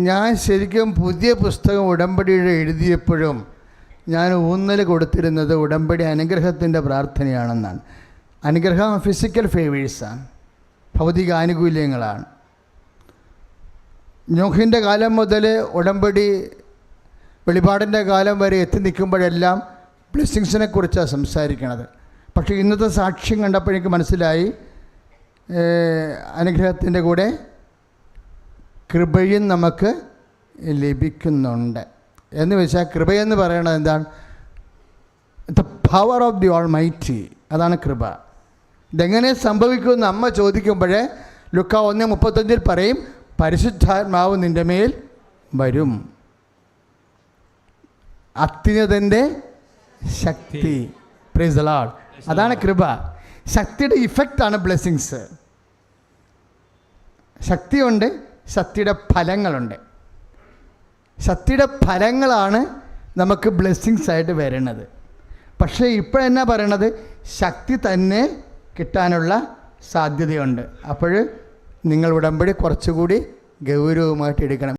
ഞാൻ ശരിക്കും പുതിയ പുസ്തകം ഉടമ്പടിയുടെ എഴുതിയപ്പോഴും ഞാൻ ഊന്നൽ കൊടുത്തിരുന്നത് ഉടമ്പടി അനുഗ്രഹത്തിൻ്റെ പ്രാർത്ഥനയാണെന്നാണ്. അനുഗ്രഹം ഫിസിക്കൽ ഫേവേഴ്സാണ്, ഭൗതിക ആനുകൂല്യങ്ങളാണ്. നോഹിൻ്റെ കാലം മുതൽ ഉടമ്പടി വെളിപാടിൻ്റെ കാലം വരെ എത്തി നിൽക്കുമ്പോഴെല്ലാം ബ്ലെസ്സിങ്സിനെ കുറിച്ചാണ് സംസാരിക്കണത്. പക്ഷേ ഇന്നത്തെ സാക്ഷ്യം കണ്ടപ്പോഴേക്ക് മനസ്സിലായി അനുഗ്രഹത്തിൻ്റെ കൂടെ കൃപയും നമുക്ക് ലഭിക്കുന്നുണ്ട്. എന്ന് വെച്ചാൽ കൃപയെന്ന് പറയണത് എന്താണ്? The power of the almighty, അതാണ് കൃപ. ഇതെങ്ങനെ സംഭവിക്കുമെന്ന് അമ്മ ചോദിക്കുമ്പോഴേ ലുക്ക 1:35 പറയും, പരിശുദ്ധാത്മാവ് നിൻ്റെ മേൽ വരും, അത്യുന്നതൻ്റെ ശക്തി. Praise the Lord. അതാണ് കൃപ. ശക്തിയുടെ ഇഫക്റ്റാണ് ബ്ലെസ്സിങ്സ്. ശക്തിയുണ്ട്, ശക്തിയുടെ ഫലങ്ങളുണ്ട്. ശക്തിയുടെ ഫലങ്ങളാണ് നമുക്ക് ബ്ലെസ്സിങ്സ് ആയിട്ട് വരുന്നത്. പക്ഷേ ഇപ്പോഴെന്നാ പറയണത്? ശക്തി തന്നെ കിട്ടാനുള്ള സാധ്യതയുണ്ട്. അപ്പോൾ നിങ്ങൾ ഉടമ്പടി കുറച്ചുകൂടി ഗൗരവമായിട്ട് എടുക്കണം.